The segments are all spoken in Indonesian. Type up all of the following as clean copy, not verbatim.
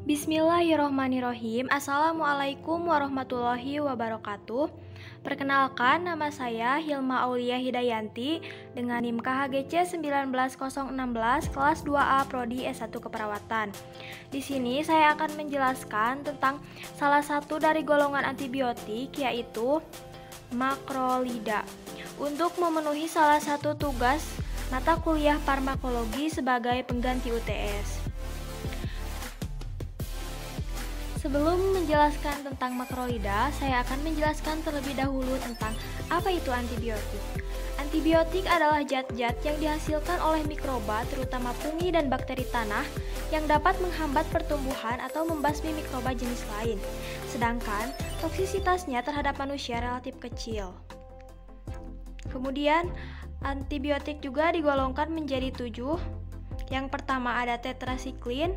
Bismillahirrohmanirrohim. Assalamualaikum warahmatullahi wabarakatuh. Perkenalkan, nama saya Hilma Aulia Hidayanti dengan NIM KHGC 19016 kelas 2A Prodi S1 Keperawatan. Di sini saya akan menjelaskan tentang salah satu dari golongan antibiotik, yaitu makrolida. Untuk memenuhi salah satu tugas mata kuliah farmakologi sebagai pengganti UTS. Sebelum menjelaskan tentang makrolida, saya akan menjelaskan terlebih dahulu tentang apa itu antibiotik. Antibiotik adalah zat-zat yang dihasilkan oleh mikroba, terutama fungi dan bakteri tanah, yang dapat menghambat pertumbuhan atau membasmi mikroba jenis lain. Sedangkan, toksisitasnya terhadap manusia relatif kecil. Kemudian, antibiotik juga digolongkan menjadi 7. Yang pertama ada tetrasiklin,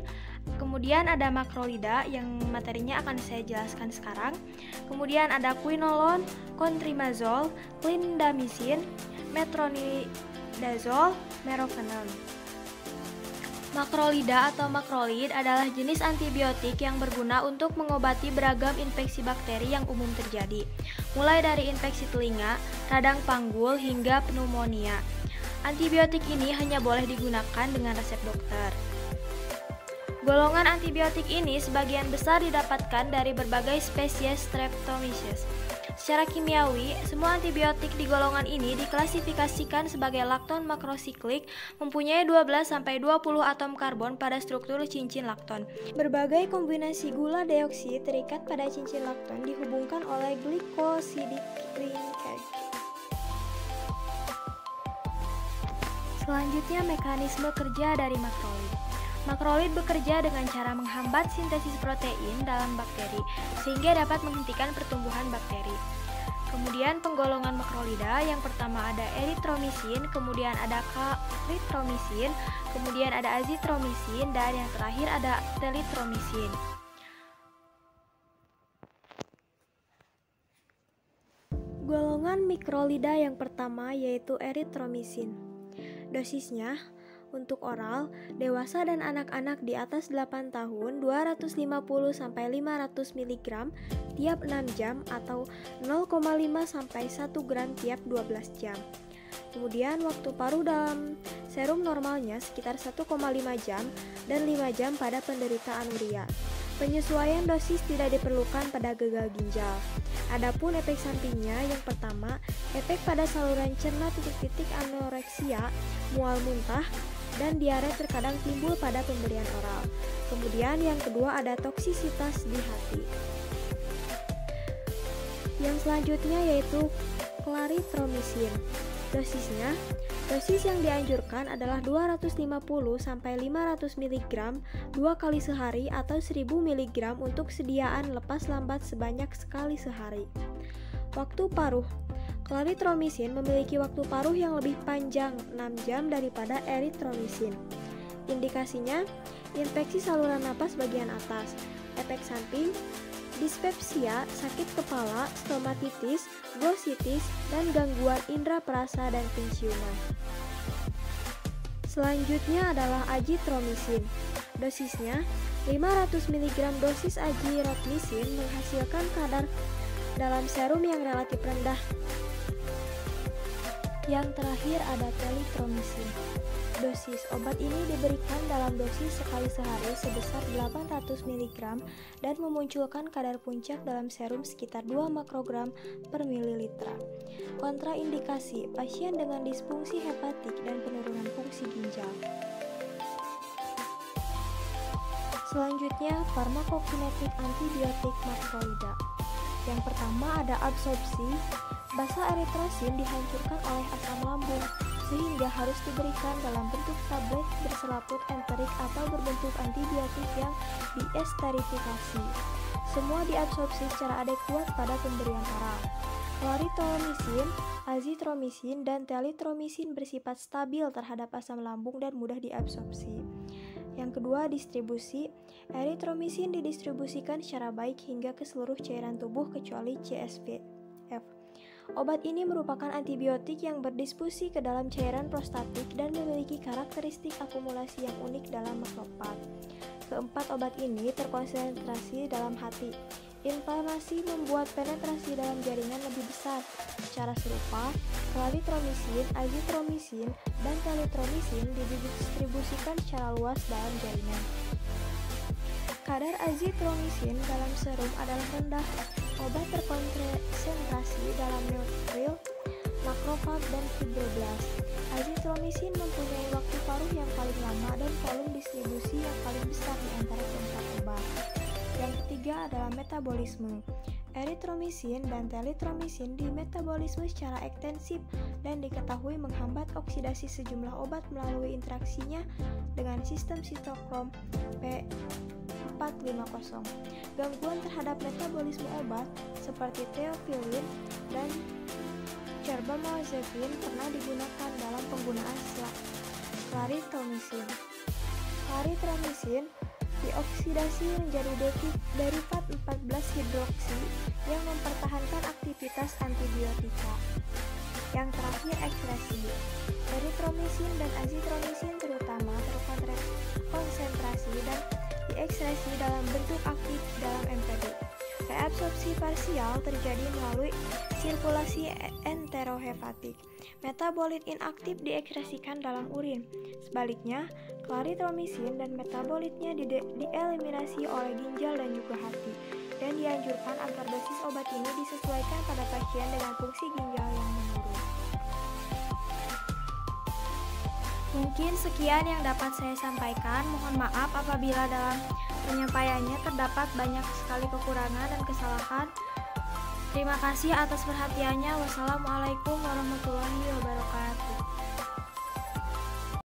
kemudian ada makrolida yang materinya akan saya jelaskan sekarang. Kemudian ada quinolone, contrimazole, clindamycin, metronidazole, meropenem. Makrolida atau makrolid adalah jenis antibiotik yang berguna untuk mengobati beragam infeksi bakteri yang umum terjadi, mulai dari infeksi telinga, radang panggul, hingga pneumonia. Antibiotik ini hanya boleh digunakan dengan resep dokter. Golongan antibiotik ini sebagian besar didapatkan dari berbagai spesies Streptomyces. Secara kimiawi, semua antibiotik di golongan ini diklasifikasikan sebagai lakton makrosiklik, mempunyai 12-20 atom karbon pada struktur cincin lakton. Berbagai kombinasi gula deoksida terikat pada cincin lakton dihubungkan oleh glycosidic linkage. Selanjutnya, mekanisme kerja dari makrolid. Makrolid bekerja dengan cara menghambat sintesis protein dalam bakteri, sehingga dapat menghentikan pertumbuhan bakteri. Kemudian penggolongan makrolida, yang pertama ada eritromisin, kemudian ada klaritromisin, kemudian ada azitromisin, dan yang terakhir ada telitromisin. Golongan makrolida yang pertama yaitu eritromisin. Dosisnya untuk oral, dewasa dan anak-anak di atas 8 tahun 250-500 mg tiap 6 jam atau 0,5-1 gram tiap 12 jam. Kemudian waktu paruh dalam serum normalnya sekitar 1,5 jam dan 5 jam pada penderita anuria. Penyesuaian dosis tidak diperlukan pada gagal ginjal. Adapun efek sampingnya, yang pertama, efek pada saluran cerna titik-titik anoreksia, mual muntah, dan diare terkadang timbul pada pemberian oral. Kemudian yang kedua ada toksisitas di hati. Yang selanjutnya yaitu klaritromisin. Dosis yang dianjurkan adalah 250-500 mg 2 kali sehari atau 1000 mg untuk sediaan lepas lambat sebanyak sekali sehari. Waktu paruh. Klaritromisin memiliki waktu paruh yang lebih panjang 6 jam daripada eritromisin. Indikasinya, infeksi saluran napas bagian atas, efek samping, dispepsia, sakit kepala, stomatitis, glossitis, dan gangguan indera perasa dan penciuman. Selanjutnya adalah azitromisin. Dosisnya 500 mg dosis azitromisin menghasilkan kadar dalam serum yang relatif rendah. Yang terakhir ada telitromisin. Dosis obat ini diberikan dalam dosis sekali sehari sebesar 800 mg dan memunculkan kadar puncak dalam serum sekitar 2 makrogram per mililiter. Kontraindikasi, pasien dengan disfungsi hepatik dan penurunan fungsi ginjal. Selanjutnya, farmakokinetik antibiotik makrolida. Yang pertama ada absorpsi. Basa eritrosin dihancurkan oleh asam lambung, sehingga harus diberikan dalam bentuk tablet berselaput enterik atau berbentuk antibiotik yang diesterifikasi. Semua diabsorpsi secara adekuat pada pemberian oral. Klaritromisin, azitromisin, dan telitromisin bersifat stabil terhadap asam lambung dan mudah diabsorpsi. Yang kedua, distribusi. Eritromisin didistribusikan secara baik hingga ke seluruh cairan tubuh kecuali CSF. Obat ini merupakan antibiotik yang berdisfusi ke dalam cairan prostatik dan memiliki karakteristik akumulasi yang unik dalam makrofag. Keempat obat ini terkonsentrasi dalam hati. Inflamasi membuat penetrasi dalam jaringan lebih besar. Secara serupa, klaritromisin, azitromisin, dan teletromisin didistribusikan secara luas dalam jaringan. Kadar azitromisin dalam serum adalah rendah. Obat terkonsentrasi dalam neutrofil, makrofag, dan fibroblast. Azitromisin mempunyai waktu paruh yang paling lama dan volume distribusi yang paling besar di antara keempat obat. Yang ketiga adalah metabolisme. Eritromisin dan teletromisin dimetabolisme secara ekstensif dan diketahui menghambat oksidasi sejumlah obat melalui interaksinya dengan sistem sitokrom P450. Gangguan terhadap metabolisme obat seperti teofilin dan carbamazepin pernah digunakan dalam penggunaan klaritromisin. Klaritromisin dioksidasi menjadi derivat 14-hidroksi yang mempertahankan aktivitas antibiotika. Yang terakhir, ekskresi. Eritromisin dan azitromisin terutama terkonsentrasi dan diekskresi dalam bentuk aktif dalam MPD. Reabsorpsi parsial terjadi melalui sirkulasi enterohepatik. Metabolit inaktif diekskresikan dalam urin. Sebaliknya, klaritromisin dan metabolitnya dieliminasi oleh ginjal dan juga hati. Dan dianjurkan agar dosis obat ini disesuaikan pada pasien dengan fungsi ginjal yang menurun. Mungkin sekian yang dapat saya sampaikan. Mohon maaf apabila dalam penyampaiannya terdapat banyak sekali kekurangan dan kesalahan. Terima kasih atas perhatiannya. Wassalamualaikum warahmatullahi wabarakatuh.